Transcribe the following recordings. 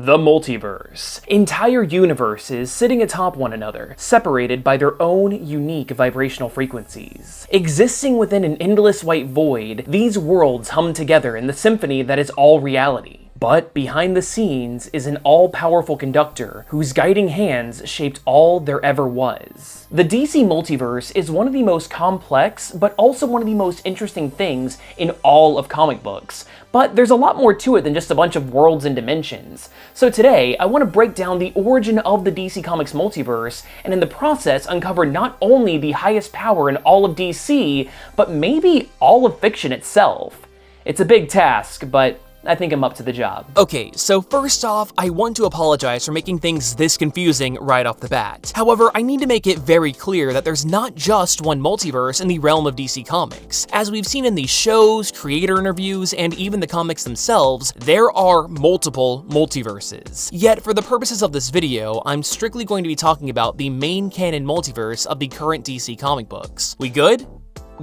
The Multiverse. Entire universes sitting atop one another, separated by their own unique vibrational frequencies. Existing within an endless white void, these worlds hum together in the symphony that is all reality. But behind the scenes is an all-powerful conductor whose guiding hands shaped all there ever was. The DC Multiverse is one of the most complex, but also one of the most interesting things in all of comic books. But there's a lot more to it than just a bunch of worlds and dimensions. So today, I want to break down the origin of the DC Comics multiverse, and in the process uncover not only the highest power in all of DC, but maybe all of fiction itself. It's a big task, but I think I'm up to the job. Okay, so first off, I want to apologize for making things this confusing right off the bat. However, I need to make it very clear that there's not just one multiverse in the realm of DC Comics. As we've seen in these shows, creator interviews, and even the comics themselves, there are multiple multiverses. Yet, for the purposes of this video, I'm strictly going to be talking about the main canon multiverse of the current DC comic books. We good?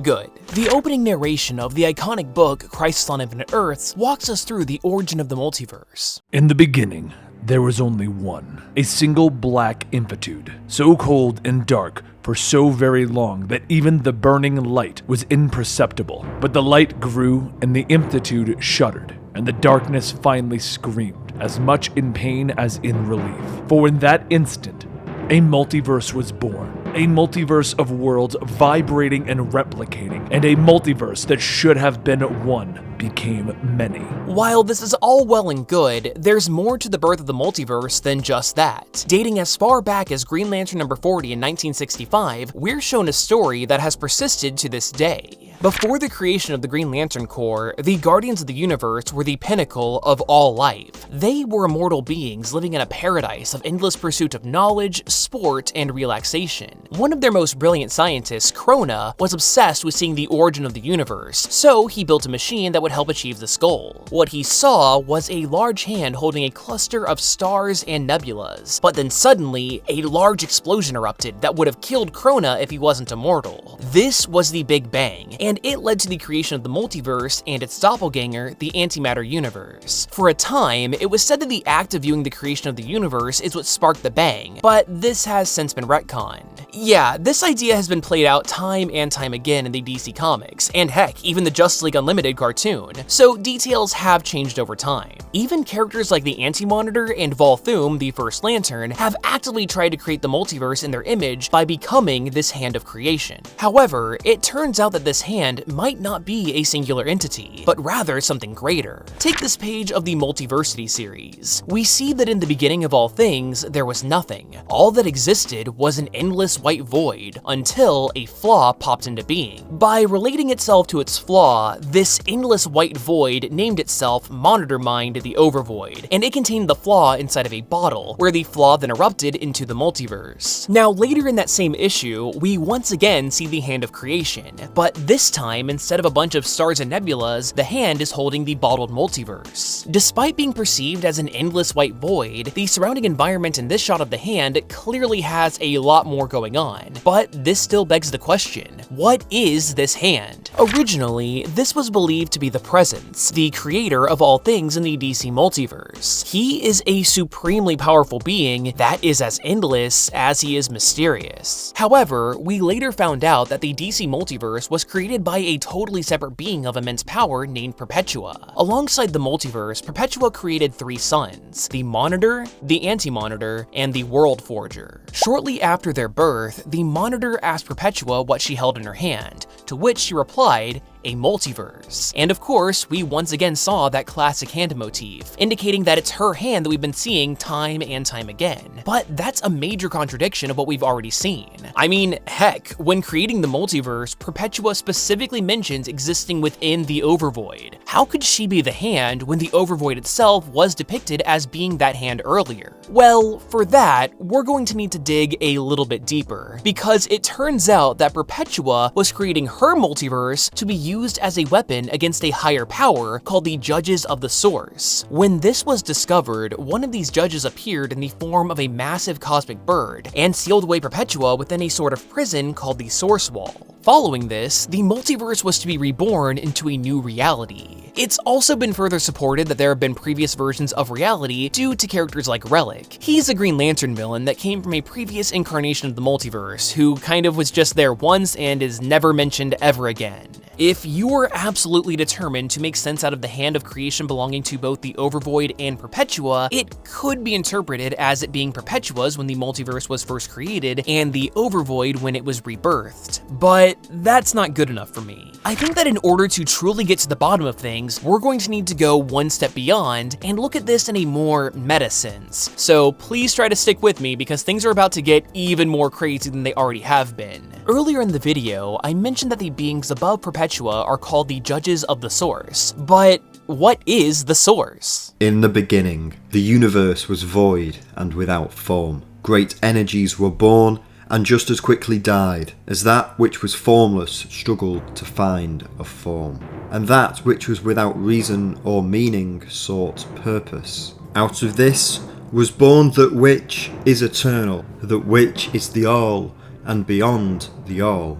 Good. The opening narration of the iconic book, Crisis on Infinite Earths, walks us through the origin of the multiverse. In the beginning, there was only one, a single black infinitude, so cold and dark for so very long that even the burning light was imperceptible. But the light grew and the infinitude shuddered, and the darkness finally screamed, as much in pain as in relief. For in that instant, a multiverse was born. A multiverse of worlds vibrating and replicating, and a multiverse that should have been one became many. While this is all well and good, there's more to the birth of the multiverse than just that. Dating as far back as Green Lantern number 40 in 1965, we're shown a story that has persisted to this day. Before the creation of the Green Lantern Corps, the Guardians of the Universe were the pinnacle of all life. They were immortal beings living in a paradise of endless pursuit of knowledge, sport, and relaxation. One of their most brilliant scientists, Krona, was obsessed with seeing the origin of the universe, so he built a machine that would help achieve this goal. What he saw was a large hand holding a cluster of stars and nebulas, but then suddenly, a large explosion erupted that would have killed Krona if he wasn't immortal. This was the Big Bang, and it led to the creation of the multiverse and its doppelganger, the antimatter universe. For a time, it was said that the act of viewing the creation of the universe is what sparked the bang, but this has since been retconned. Yeah, this idea has been played out time and time again in the DC Comics, and heck, even the Justice League Unlimited cartoon, so details have changed over time. Even characters like the Anti-Monitor and Volthoom, the First Lantern, have actively tried to create the multiverse in their image by becoming this hand of creation. However, it turns out that this hand might not be a singular entity, but rather something greater. Take this page of the Multiversity series. We see that in the beginning of all things, there was nothing. All that existed was an endless white void, until a flaw popped into being. By relating itself to its flaw, this endless white void named itself Monitor Mind the Overvoid, and it contained the flaw inside of a bottle, where the flaw then erupted into the multiverse. Now, later in that same issue, we once again see the Hand of Creation, but this time, instead of a bunch of stars and nebulas, the hand is holding the bottled multiverse. Despite being perceived as an endless white void, the surrounding environment in this shot of the hand clearly has a lot more going on, but this still begs the question, what is this hand? Originally, this was believed to be the Presence, the creator of all things in the DC multiverse. He is a supremely powerful being that is as endless as he is mysterious. However, we later found out that the DC multiverse was created by a totally separate being of immense power named Perpetua. Alongside the multiverse, Perpetua created three sons: the Monitor, the Anti-Monitor, and the World Forger. Shortly after their birth, the Monitor asked Perpetua what she held in her hand, to which she replied, a multiverse. And of course, we once again saw that classic hand motif, indicating that it's her hand that we've been seeing time and time again. But that's a major contradiction of what we've already seen. I mean, heck, when creating the multiverse, Perpetua specifically mentions existing within the Overvoid. How could she be the hand when the Overvoid itself was depicted as being that hand earlier? Well, for that, we're going to need to dig a little bit deeper, because it turns out that Perpetua was creating her multiverse to be used as a weapon against a higher power called the Judges of the Source. When this was discovered, one of these judges appeared in the form of a massive cosmic bird and sealed away Perpetua within a sort of prison called the Source Wall. Following this, the multiverse was to be reborn into a new reality. It's also been further supported that there have been previous versions of reality due to characters like Relic. He's a Green Lantern villain that came from a previous incarnation of the multiverse, who kind of was just there once and is never mentioned ever again. If you're absolutely determined to make sense out of the hand of creation belonging to both the Overvoid and Perpetua, it could be interpreted as it being Perpetua's when the multiverse was first created and the Overvoid when it was rebirthed. But that's not good enough for me. I think that in order to truly get to the bottom of things, we're going to need to go one step beyond and look at this in a more meta sense. So please try to stick with me because things are about to get even more crazy than they already have been. Earlier in the video, I mentioned that the beings above Perpetua are called the Judges of the Source, but what is the Source? In the beginning, the universe was void and without form. Great energies were born and just as quickly died, as that which was formless struggled to find a form. And that which was without reason or meaning sought purpose. Out of this was born that which is eternal, that which is the all, and beyond the all,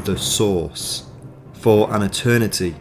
the Source. For an eternity,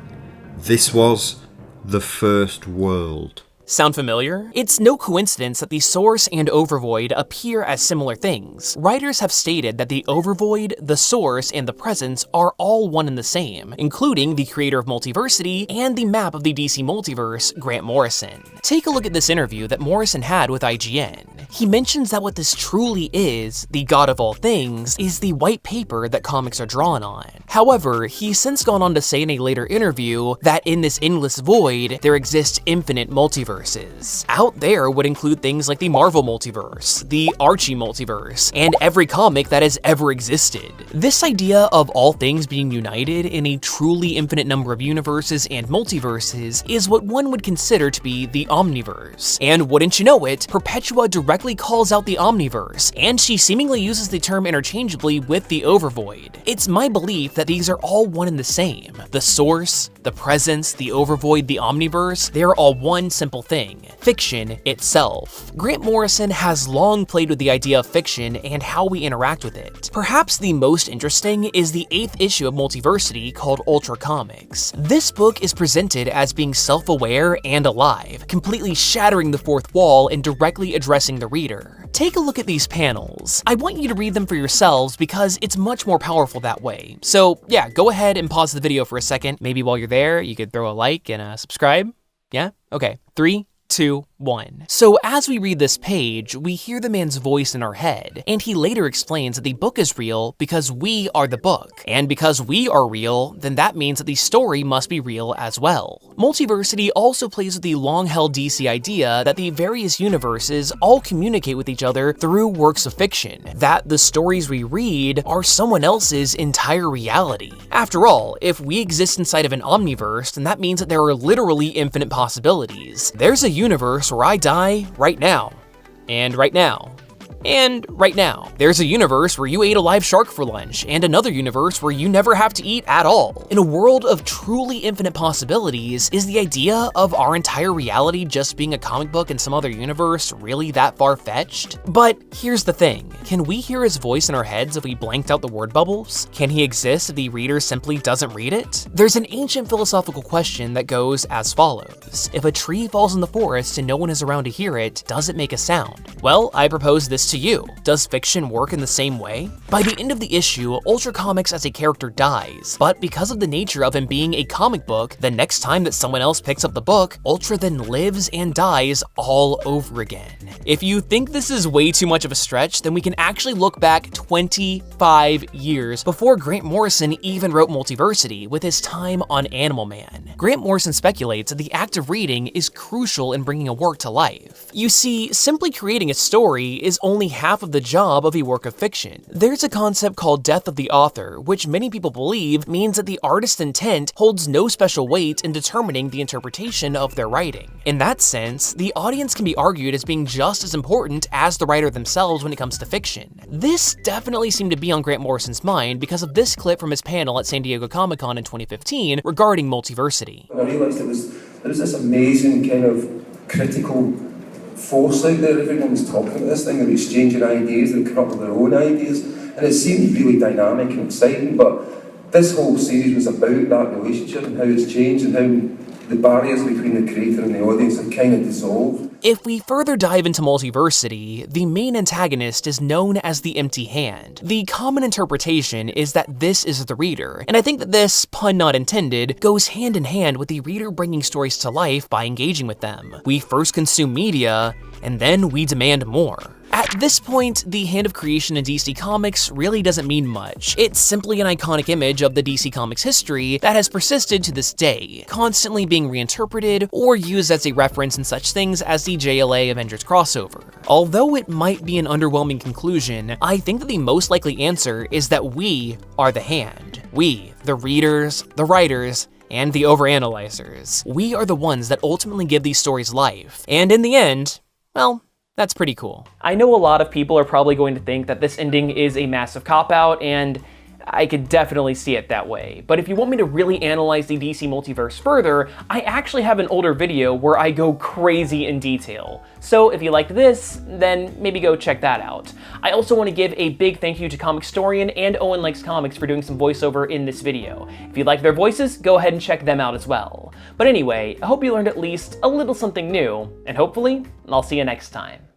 this was the first world. Sound familiar? It's no coincidence that the Source and Overvoid appear as similar things. Writers have stated that the Overvoid, the Source, and the Presence are all one and the same, including the creator of Multiversity and the map of the DC Multiverse, Grant Morrison. Take a look at this interview that Morrison had with IGN. He mentions that what this truly is, the God of all things, is the white paper that comics are drawn on. However, he's since gone on to say in a later interview that in this endless void, there exists infinite multiverses. Out there would include things like the Marvel Multiverse, the Archie Multiverse, and every comic that has ever existed. This idea of all things being united in a truly infinite number of universes and multiverses is what one would consider to be the Omniverse. And wouldn't you know it, Perpetua directly calls out the Omniverse, and she seemingly uses the term interchangeably with the Overvoid. It's my belief that these are all one and the same. The Source, the Presence, the Overvoid, the Omniverse, they are all one simple thing: fiction itself. Grant Morrison has long played with the idea of fiction and how we interact with it. Perhaps the most interesting is the 8th issue of Multiversity called Ultra Comics. This book is presented as being self-aware and alive, completely shattering the fourth wall and directly addressing the reader. Take a look at these panels. I want you to read them for yourselves because it's much more powerful that way. So yeah, go ahead and pause the video for a second. Maybe while you're there, you could throw a like and subscribe. Yeah? Okay. 3, 2, 1. So as we read this page, we hear the man's voice in our head, and he later explains that the book is real because we are the book. And because we are real, then that means that the story must be real as well. Multiversity also plays with the long-held DC idea that the various universes all communicate with each other through works of fiction, that the stories we read are someone else's entire reality. After all, if we exist inside of an omniverse, then that means that there are literally infinite possibilities. There's a universe where I die right now, and right now, and right now. There's a universe where you ate a live shark for lunch, and another universe where you never have to eat at all. In a world of truly infinite possibilities, is the idea of our entire reality just being a comic book in some other universe really that far-fetched? But here's the thing, can we hear his voice in our heads if we blanked out the word bubbles? Can he exist if the reader simply doesn't read it? There's an ancient philosophical question that goes as follows: if a tree falls in the forest and no one is around to hear it, does it make a sound? Well, I propose this to you. Does fiction work in the same way? By the end of the issue, Ultra Comics as a character dies, but because of the nature of him being a comic book, the next time that someone else picks up the book, Ultra then lives and dies all over again. If you think this is way too much of a stretch, then we can actually look back 25 years before Grant Morrison even wrote Multiversity with his time on Animal Man. Grant Morrison speculates that the act of reading is crucial in bringing a work to life. You see, simply creating a story is only only half of the job of a work of fiction. There's a concept called death of the author, which many people believe means that the artist's intent holds no special weight in determining the interpretation of their writing. In that sense, the audience can be argued as being just as important as the writer themselves when it comes to fiction. This definitely seemed to be on Grant Morrison's mind because of this clip from his panel at San Diego Comic-Con in 2015 regarding Multiversity. I realised there was this amazing kind of critical force out there. Everyone was talking about this thing, they were exchanging ideas, they were coming up with their own ideas, and it seemed really dynamic and exciting, but this whole series was about that relationship and how it's changed and how the barriers between the creator and the audience have kind of dissolved. If we further dive into Multiversity, the main antagonist is known as the Empty Hand. The common interpretation is that this is the reader, and I think that this, pun not intended, goes hand in hand with the reader bringing stories to life by engaging with them. We first consume media, and then we demand more. At this point, the hand of creation in DC Comics really doesn't mean much. It's simply an iconic image of the DC Comics history that has persisted to this day, constantly being reinterpreted or used as a reference in such things as the JLA Avengers crossover. Although it might be an underwhelming conclusion, I think that the most likely answer is that we are the hand. We, the readers, the writers, and the overanalyzers. We are the ones that ultimately give these stories life. And in the end, well, that's pretty cool. I know a lot of people are probably going to think that this ending is a massive cop-out, and I could definitely see it that way. But if you want me to really analyze the DC multiverse further, I actually have an older video where I go crazy in detail. So if you liked this, then maybe go check that out. I also want to give a big thank you to Comicstorian and Owen Likes Comics for doing some voiceover in this video. If you like their voices, go ahead and check them out as well. But anyway, I hope you learned at least a little something new, and hopefully, I'll see you next time.